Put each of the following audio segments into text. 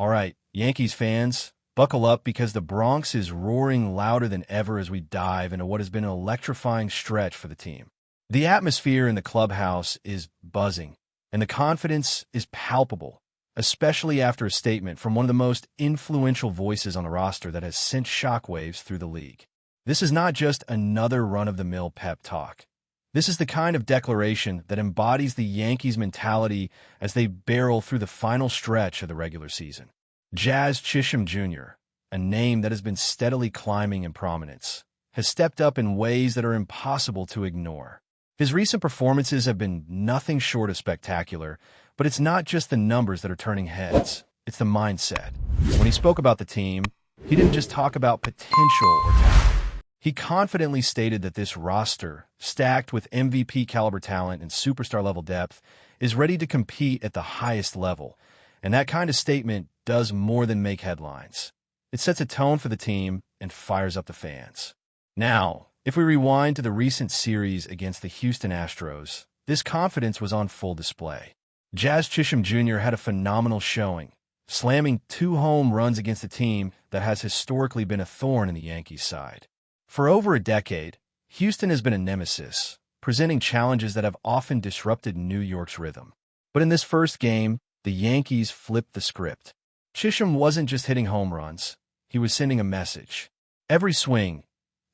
All right, Yankees fans, buckle up because the Bronx is roaring louder than ever as we dive into what has been an electrifying stretch for the team. The atmosphere in the clubhouse is buzzing, and the confidence is palpable, especially after a statement from one of the most influential voices on the roster that has sent shockwaves through the league. This is not just another run-of-the-mill pep talk. This is the kind of declaration that embodies the Yankees' mentality as they barrel through the final stretch of the regular season. Jazz Chisholm Jr., a name that has been steadily climbing in prominence, has stepped up in ways that are impossible to ignore. His recent performances have been nothing short of spectacular, but it's not just the numbers that are turning heads, it's the mindset. When he spoke about the team, he didn't just talk about potential or talent. He confidently stated that this roster, stacked with MVP-caliber talent and superstar-level depth, is ready to compete at the highest level, and that kind of statement does more than make headlines. It sets a tone for the team and fires up the fans. Now, if we rewind to the recent series against the Houston Astros, this confidence was on full display. Jazz Chisholm Jr. had a phenomenal showing, slamming 2 home runs against a team that has historically been a thorn in the Yankees' side. For over a decade, Houston has been a nemesis, presenting challenges that have often disrupted New York's rhythm. But in this first game, the Yankees flipped the script. Chisholm wasn't just hitting home runs, he was sending a message. Every swing,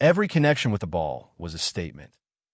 every connection with the ball was a statement.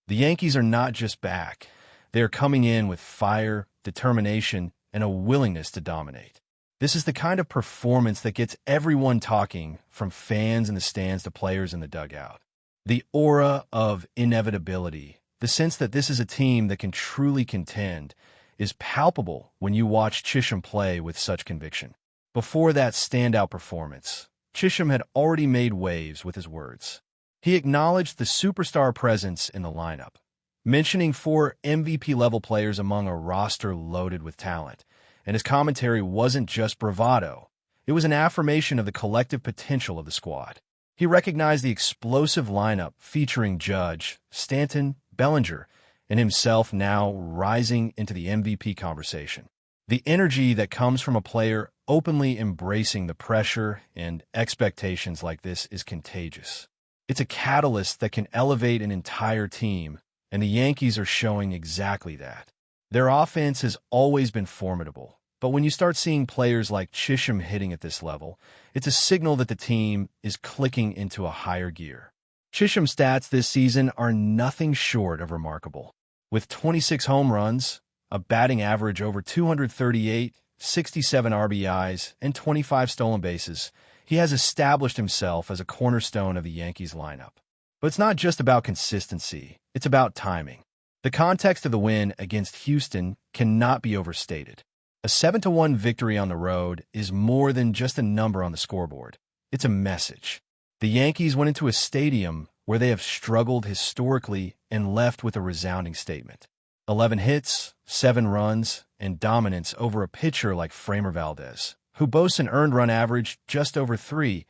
The Yankees are not just back, they are coming in with fire, determination, and a willingness to dominate. This is the kind of performance that gets everyone talking, from fans in the stands to players in the dugout. The aura of inevitability, the sense that this is a team that can truly contend, is palpable when you watch Chisholm play with such conviction. Before that standout performance, Chisholm had already made waves with his words. He acknowledged the superstar presence in the lineup, mentioning 4 MVP-level players among a roster loaded with talent. And his commentary wasn't just bravado. It was an affirmation of the collective potential of the squad. He recognized the explosive lineup featuring Judge, Stanton, Bellinger, and himself now rising into the MVP conversation. The energy that comes from a player openly embracing the pressure and expectations like this is contagious. It's a catalyst that can elevate an entire team, and the Yankees are showing exactly that. Their offense has always been formidable, but when you start seeing players like Chisholm hitting at this level, it's a signal that the team is clicking into a higher gear. Chisholm's stats this season are nothing short of remarkable. With 26 home runs, a batting average over 238, 67 RBIs, and 25 stolen bases, he has established himself as a cornerstone of the Yankees lineup. But it's not just about consistency, it's about timing. The context of the win against Houston cannot be overstated. A 7-1 victory on the road is more than just a number on the scoreboard. It's a message. The Yankees went into a stadium where they have struggled historically and left with a resounding statement. 11 hits, 7 runs, and dominance over a pitcher like Framber Valdez, who boasts an earned run average just over 3,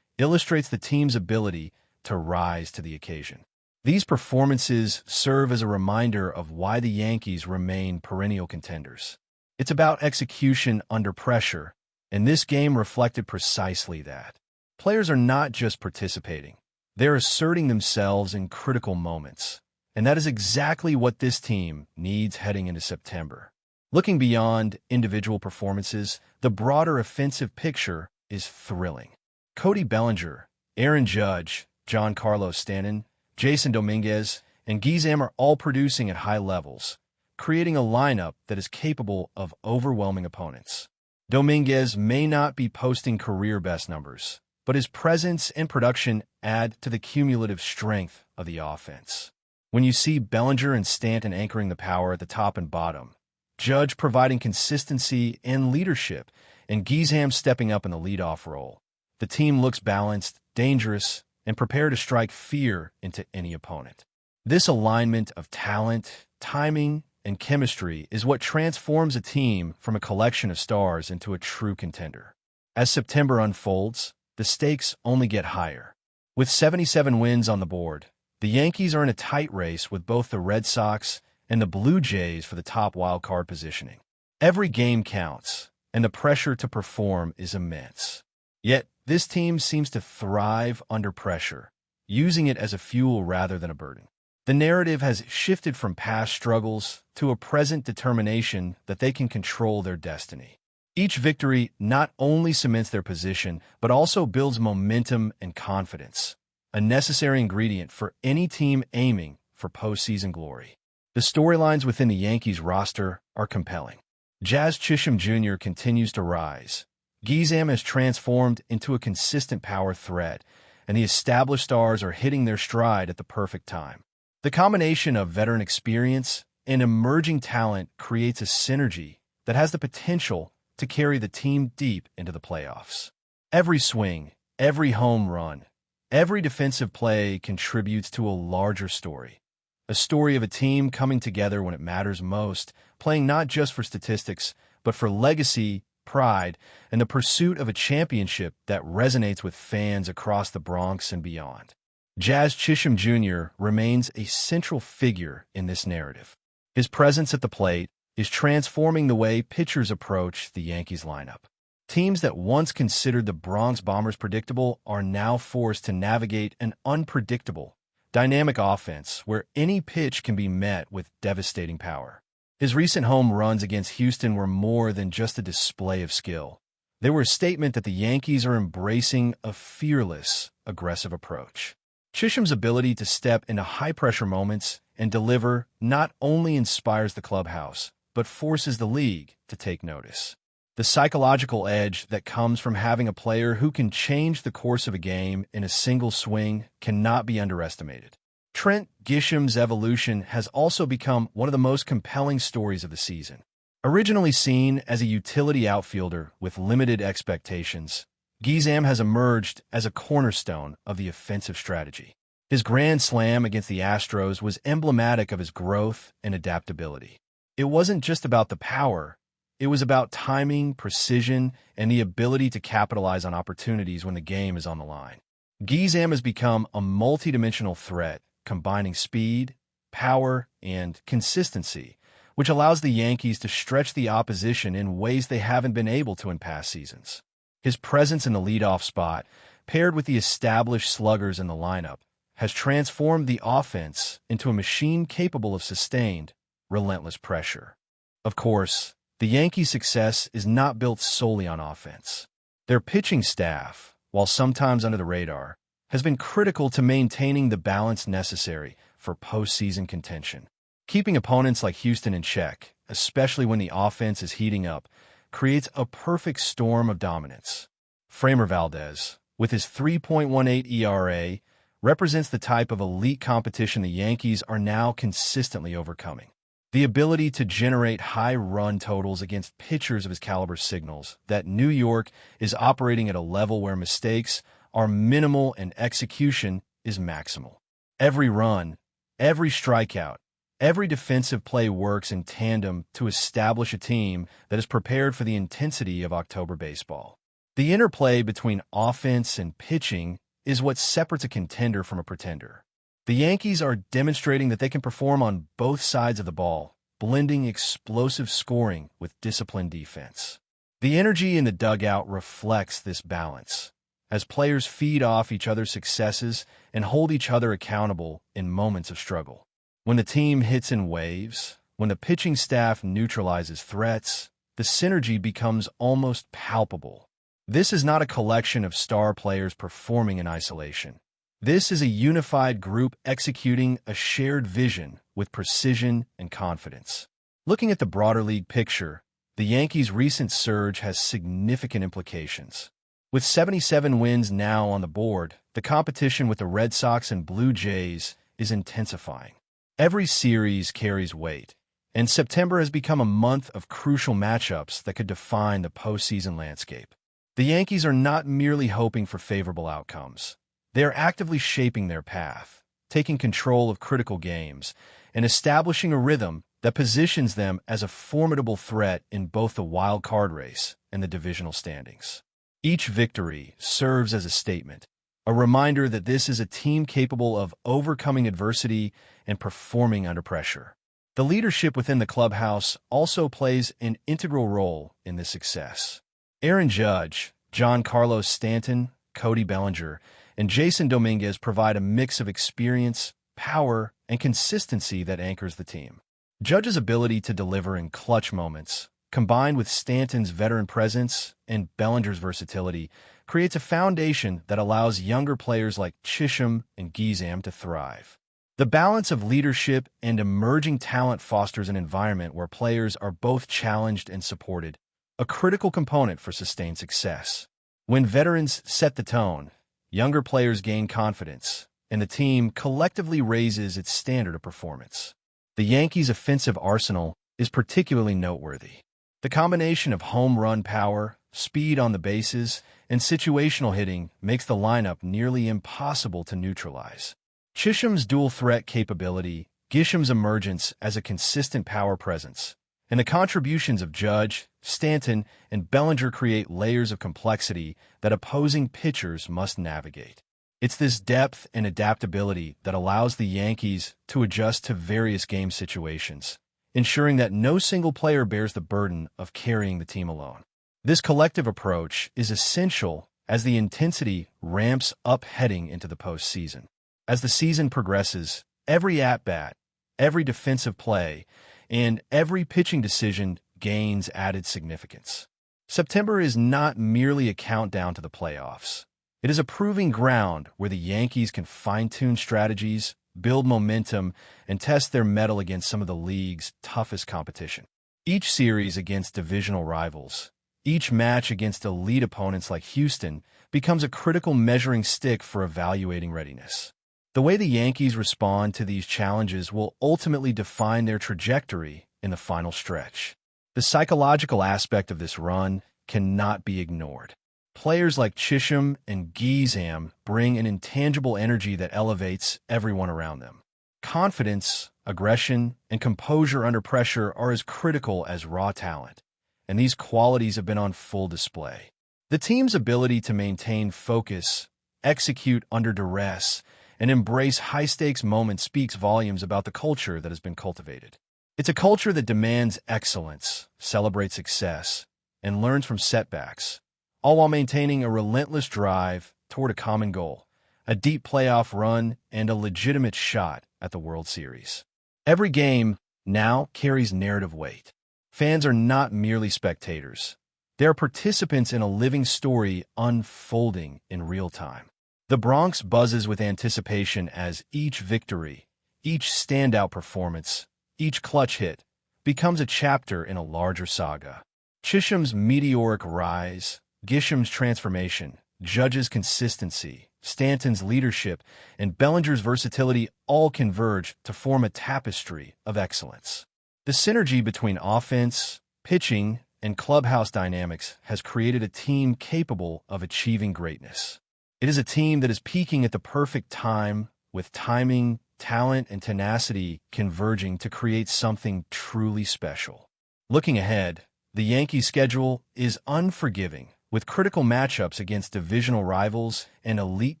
illustrates the team's ability to rise to the occasion. These performances serve as a reminder of why the Yankees remain perennial contenders. It's about execution under pressure, and this game reflected precisely that. Players are not just participating, they're asserting themselves in critical moments, and that is exactly what this team needs heading into September. Looking beyond individual performances, the broader offensive picture is thrilling. Cody Bellinger, Aaron Judge, Giancarlo Stanton, Jason Dominguez, and Guizham are all producing at high levels, creating a lineup that is capable of overwhelming opponents. Dominguez may not be posting career-best numbers, but his presence and production add to the cumulative strength of the offense. When you see Bellinger and Stanton anchoring the power at the top and bottom, Judge providing consistency and leadership, and Guizham stepping up in the leadoff role, the team looks balanced, dangerous, and prepare to strike fear into any opponent. This alignment of talent, timing, and chemistry is what transforms a team from a collection of stars into a true contender. As September unfolds, the stakes only get higher. With 77 wins on the board, the Yankees are in a tight race with both the Red Sox and the Blue Jays for the top wildcard positioning. Every game counts, and the pressure to perform is immense. Yet, this team seems to thrive under pressure, using it as a fuel rather than a burden. The narrative has shifted from past struggles to a present determination that they can control their destiny. Each victory not only cements their position, but also builds momentum and confidence, a necessary ingredient for any team aiming for postseason glory. The storylines within the Yankees roster are compelling. Jazz Chisholm Jr. continues to rise. Gizem has transformed into a consistent power threat, and the established stars are hitting their stride at the perfect time. The combination of veteran experience and emerging talent creates a synergy that has the potential to carry the team deep into the playoffs. Every swing, every home run, every defensive play contributes to a larger story. A story of a team coming together when it matters most, playing not just for statistics, but for legacy, pride, and the pursuit of a championship that resonates with fans across the Bronx and beyond. Jazz Chisholm Jr. remains a central figure in this narrative. His presence at the plate is transforming the way pitchers approach the Yankees lineup. Teams that once considered the Bronx Bombers predictable are now forced to navigate an unpredictable, dynamic offense where any pitch can be met with devastating power. His recent home runs against Houston were more than just a display of skill. They were a statement that the Yankees are embracing a fearless, aggressive approach. Chisholm's ability to step into high-pressure moments and deliver not only inspires the clubhouse, but forces the league to take notice. The psychological edge that comes from having a player who can change the course of a game in a single swing cannot be underestimated. Trent Gisham's evolution has also become one of the most compelling stories of the season. Originally seen as a utility outfielder with limited expectations, Gizem has emerged as a cornerstone of the offensive strategy. His grand slam against the Astros was emblematic of his growth and adaptability. It wasn't just about the power, it was about timing, precision, and the ability to capitalize on opportunities when the game is on the line. Gizem has become a multidimensional threat, combining speed, power, and consistency, which allows the Yankees to stretch the opposition in ways they haven't been able to in past seasons. His presence in the leadoff spot, paired with the established sluggers in the lineup, has transformed the offense into a machine capable of sustained, relentless pressure. Of course, the Yankees' success is not built solely on offense. Their pitching staff, while sometimes under the radar, has been critical to maintaining the balance necessary for postseason contention. Keeping opponents like Houston in check, especially when the offense is heating up, creates a perfect storm of dominance. Framber Valdez, with his 3.18 ERA, represents the type of elite competition the Yankees are now consistently overcoming. The ability to generate high run totals against pitchers of his caliber signals that New York is operating at a level where mistakes are minimal and execution is maximal. Every run, every strikeout, every defensive play works in tandem to establish a team that is prepared for the intensity of October baseball. The interplay between offense and pitching is what separates a contender from a pretender. The Yankees are demonstrating that they can perform on both sides of the ball, blending explosive scoring with disciplined defense. The energy in the dugout reflects this balance, as players feed off each other's successes and hold each other accountable in moments of struggle. When the team hits in waves, when the pitching staff neutralizes threats, the synergy becomes almost palpable. This is not a collection of star players performing in isolation. This is a unified group executing a shared vision with precision and confidence. Looking at the broader league picture, the Yankees' recent surge has significant implications. With 77 wins now on the board, the competition with the Red Sox and Blue Jays is intensifying. Every series carries weight, and September has become a month of crucial matchups that could define the postseason landscape. The Yankees are not merely hoping for favorable outcomes. They are actively shaping their path, taking control of critical games, and establishing a rhythm that positions them as a formidable threat in both the wild card race and the divisional standings. Each victory serves as a statement, a reminder that this is a team capable of overcoming adversity and performing under pressure. The leadership within the clubhouse also plays an integral role in this success. Aaron Judge, John Carlos Stanton, Cody Bellinger, and Jason Dominguez provide a mix of experience, power, and consistency that anchors the team. Judge's ability to deliver in clutch moments, combined with Stanton's veteran presence and Bellinger's versatility, creates a foundation that allows younger players like Chisholm and Gizam to thrive. The balance of leadership and emerging talent fosters an environment where players are both challenged and supported, a critical component for sustained success. When veterans set the tone, younger players gain confidence, and the team collectively raises its standard of performance. The Yankees' offensive arsenal is particularly noteworthy. The combination of home run power, speed on the bases, and situational hitting makes the lineup nearly impossible to neutralize. Chisholm's dual-threat capability, Gisham's emergence as a consistent power presence, and the contributions of Judge, Stanton, and Bellinger create layers of complexity that opposing pitchers must navigate. It's this depth and adaptability that allows the Yankees to adjust to various game situations, ensuring that no single player bears the burden of carrying the team alone. This collective approach is essential as the intensity ramps up heading into the postseason. As the season progresses, every at-bat, every defensive play, and every pitching decision gains added significance. September is not merely a countdown to the playoffs. It is a proving ground where the Yankees can fine-tune strategies, build momentum, and test their mettle against some of the league's toughest competition. Each series against divisional rivals, each match against elite opponents like Houston, becomes a critical measuring stick for evaluating readiness. The way the Yankees respond to these challenges will ultimately define their trajectory in the final stretch. The psychological aspect of this run cannot be ignored. Players like Chisholm and Gizam bring an intangible energy that elevates everyone around them. Confidence, aggression, and composure under pressure are as critical as raw talent, and these qualities have been on full display. The team's ability to maintain focus, execute under duress, and embrace high-stakes moments speaks volumes about the culture that has been cultivated. It's a culture that demands excellence, celebrates success, and learns from setbacks, all while maintaining a relentless drive toward a common goal, a deep playoff run, and a legitimate shot at the World Series. Every game now carries narrative weight. Fans are not merely spectators. They are participants in a living story unfolding in real time. The Bronx buzzes with anticipation as each victory, each standout performance, each clutch hit becomes a chapter in a larger saga. Chisholm's meteoric rise, Gisham's transformation, Judge's consistency, Stanton's leadership, and Bellinger's versatility all converge to form a tapestry of excellence. The synergy between offense, pitching, and clubhouse dynamics has created a team capable of achieving greatness. It is a team that is peaking at the perfect time, with timing, talent, and tenacity converging to create something truly special. Looking ahead, the Yankees' schedule is unforgiving, with critical matchups against divisional rivals and elite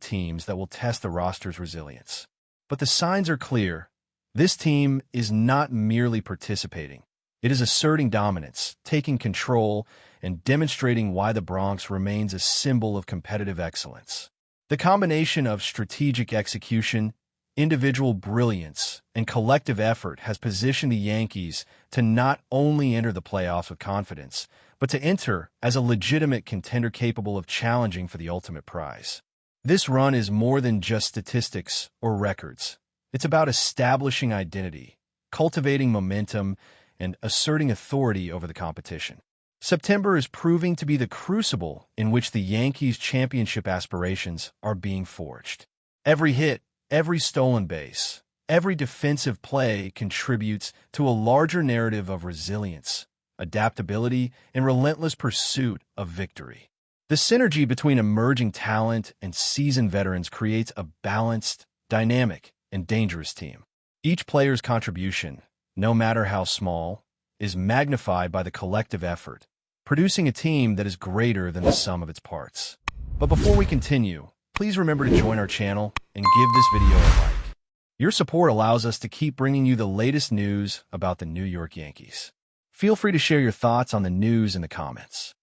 teams that will test the roster's resilience. But the signs are clear. This team is not merely participating. It is asserting dominance, taking control, and demonstrating why the Bronx remains a symbol of competitive excellence. The combination of strategic execution, individual brilliance, and collective effort has positioned the Yankees to not only enter the playoffs with confidence, but to enter as a legitimate contender capable of challenging for the ultimate prize. This run is more than just statistics or records. It's about establishing identity, cultivating momentum, and asserting authority over the competition. September is proving to be the crucible in which the Yankees' championship aspirations are being forged. Every hit, every stolen base, every defensive play contributes to a larger narrative of resilience, adaptability, and relentless pursuit of victory. The synergy between emerging talent and seasoned veterans creates a balanced, dynamic, and dangerous team. Each player's contribution, no matter how small, is magnified by the collective effort, producing a team that is greater than the sum of its parts. But before we continue, please remember to join our channel and give this video a like. Your support allows us to keep bringing you the latest news about the New York Yankees. Feel free to share your thoughts on the news in the comments.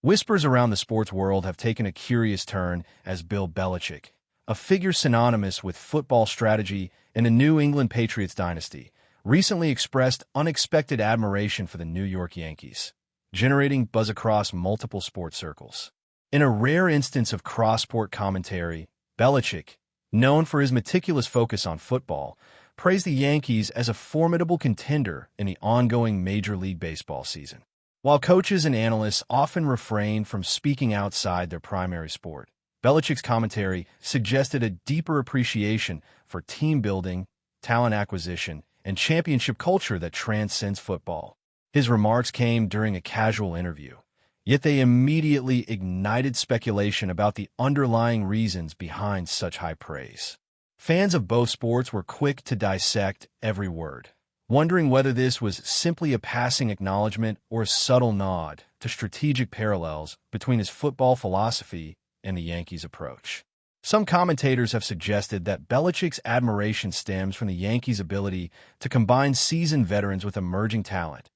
Whispers around the sports world have taken a curious turn as Bill Belichick, a figure synonymous with football strategy in the New England Patriots dynasty, recently expressed unexpected admiration for the New York Yankees, generating buzz across multiple sports circles. In a rare instance of cross-sport commentary, Belichick, known for his meticulous focus on football, praised the Yankees as a formidable contender in the ongoing Major League Baseball season. While coaches and analysts often refrain from speaking outside their primary sport, Belichick's commentary suggested a deeper appreciation for team building, talent acquisition, and championship culture that transcends football. His remarks came during a casual interview, yet they immediately ignited speculation about the underlying reasons behind such high praise. Fans of both sports were quick to dissect every word, wondering whether this was simply a passing acknowledgement or a subtle nod to strategic parallels between his football philosophy and the Yankees' approach. Some commentators have suggested that Belichick's admiration stems from the Yankees' ability to combine seasoned veterans with emerging talent,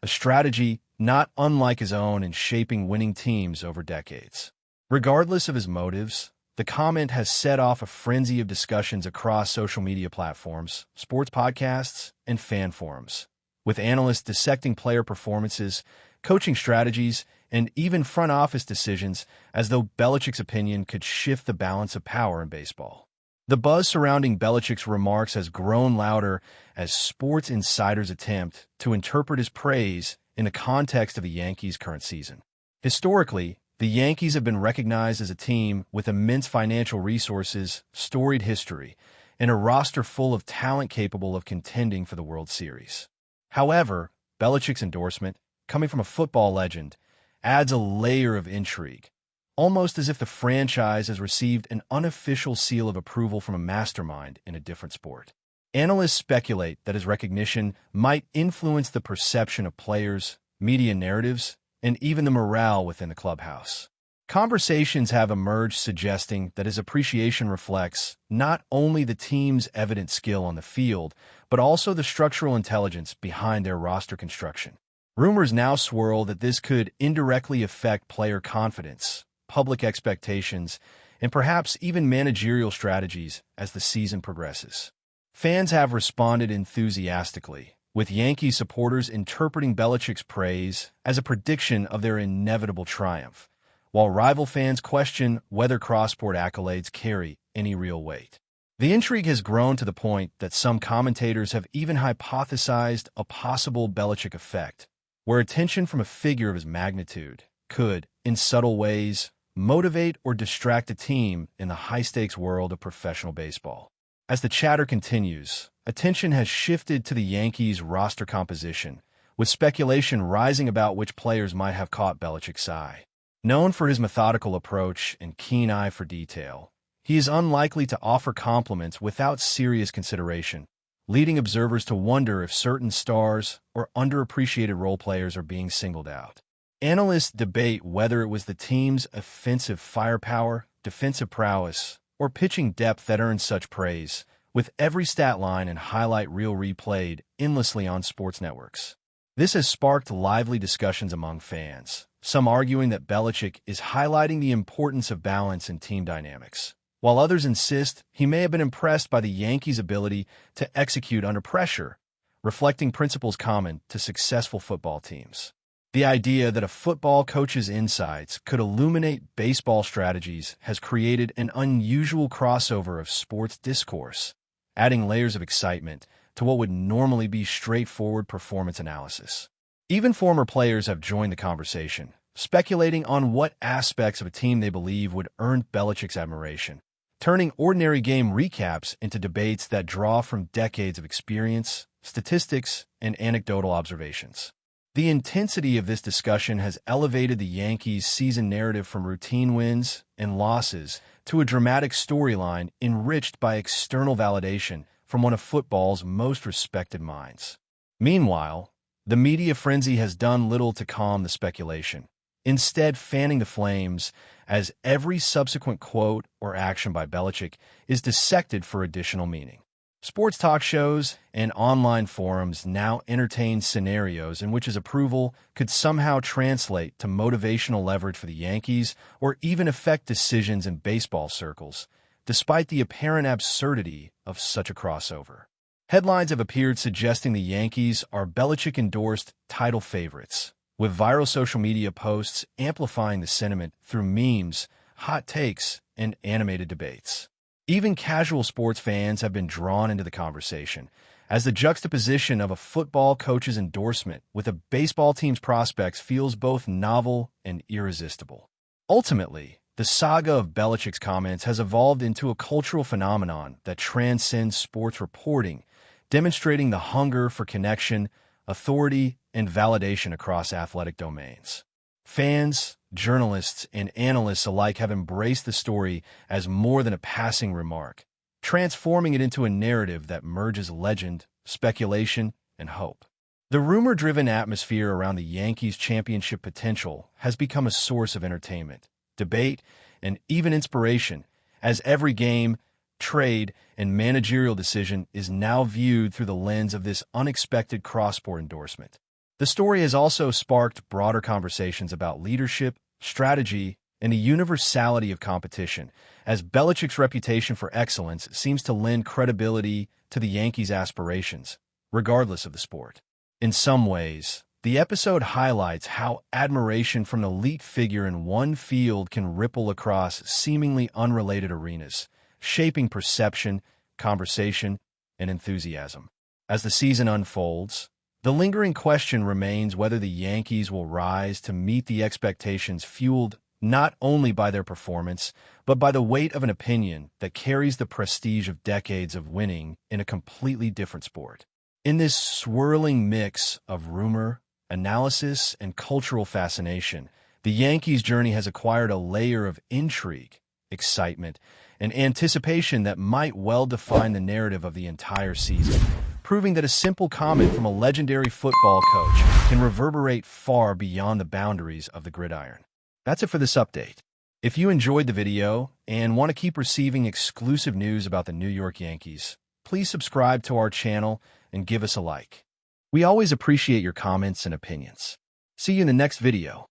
a strategy not unlike his own in shaping winning teams over decades. Regardless of his motives, the comment has set off a frenzy of discussions across social media platforms, sports podcasts, and fan forums, with analysts dissecting player performances, coaching strategies, and even front office decisions as though Belichick's opinion could shift the balance of power in baseball. The buzz surrounding Belichick's remarks has grown louder as sports insiders attempt to interpret his praise in the context of the Yankees' current season. Historically, the Yankees have been recognized as a team with immense financial resources, storied history, and a roster full of talent capable of contending for the World Series. However, Belichick's endorsement, coming from a football legend, adds a layer of intrigue, almost as if the franchise has received an unofficial seal of approval from a mastermind in a different sport. Analysts speculate that his recognition might influence the perception of players, media narratives, and even the morale within the clubhouse. Conversations have emerged suggesting that his appreciation reflects not only the team's evident skill on the field, but also the structural intelligence behind their roster construction. Rumors now swirl that this could indirectly affect player confidence, public expectations, and perhaps even managerial strategies as the season progresses. Fans have responded enthusiastically, with Yankee supporters interpreting Belichick's praise as a prediction of their inevitable triumph, while rival fans question whether cross-sport accolades carry any real weight. The intrigue has grown to the point that some commentators have even hypothesized a possible Belichick effect, where attention from a figure of his magnitude could, in subtle ways, motivate or distract a team in the high-stakes world of professional baseball. As the chatter continues, attention has shifted to the Yankees' roster composition, with speculation rising about which players might have caught Belichick's eye. Known for his methodical approach and keen eye for detail, he is unlikely to offer compliments without serious consideration, leading observers to wonder if certain stars or underappreciated role players are being singled out. Analysts debate whether it was the team's offensive firepower, defensive prowess, or pitching depth that earned such praise, with every stat line and highlight reel replayed endlessly on sports networks. This has sparked lively discussions among fans, some arguing that Belichick is highlighting the importance of balance in team dynamics, while others insist he may have been impressed by the Yankees' ability to execute under pressure, reflecting principles common to successful football teams. The idea that a football coach's insights could illuminate baseball strategies has created an unusual crossover of sports discourse, adding layers of excitement to what would normally be straightforward performance analysis. Even former players have joined the conversation, speculating on what aspects of a team they believe would earn Belichick's admiration, turning ordinary game recaps into debates that draw from decades of experience, statistics, and anecdotal observations. The intensity of this discussion has elevated the Yankees' season narrative from routine wins and losses to a dramatic storyline enriched by external validation from one of football's most respected minds. Meanwhile, the media frenzy has done little to calm the speculation, instead fanning the flames as every subsequent quote or action by Belichick is dissected for additional meaning. Sports talk shows and online forums now entertain scenarios in which his approval could somehow translate to motivational leverage for the Yankees or even affect decisions in baseball circles, despite the apparent absurdity of such a crossover. Headlines have appeared suggesting the Yankees are Belichick-endorsed title favorites, with viral social media posts amplifying the sentiment through memes, hot takes, and animated debates. Even casual sports fans have been drawn into the conversation, as the juxtaposition of a football coach's endorsement with a baseball team's prospects feels both novel and irresistible. Ultimately, the saga of Belichick's comments has evolved into a cultural phenomenon that transcends sports reporting, demonstrating the hunger for connection, authority, and validation across athletic domains. Fans, journalists, and analysts alike have embraced the story as more than a passing remark, transforming it into a narrative that merges legend, speculation, and hope. The rumor-driven atmosphere around the Yankees' championship potential has become a source of entertainment, debate, and even inspiration, as every game, trade, and managerial decision is now viewed through the lens of this unexpected cross-sport endorsement. The story has also sparked broader conversations about leadership, strategy, and the universality of competition, as Belichick's reputation for excellence seems to lend credibility to the Yankees' aspirations, regardless of the sport. In some ways, the episode highlights how admiration for an elite figure in one field can ripple across seemingly unrelated arenas, shaping perception, conversation, and enthusiasm. As the season unfolds, the lingering question remains whether the Yankees will rise to meet the expectations fueled not only by their performance, but by the weight of an opinion that carries the prestige of decades of winning in a completely different sport. In this swirling mix of rumor, analysis, and cultural fascination, the Yankees' journey has acquired a layer of intrigue, excitement, and anticipation that might well define the narrative of the entire season, proving that a simple comment from a legendary football coach can reverberate far beyond the boundaries of the gridiron. That's it for this update. If you enjoyed the video and want to keep receiving exclusive news about the New York Yankees, please subscribe to our channel and give us a like. We always appreciate your comments and opinions. See you in the next video.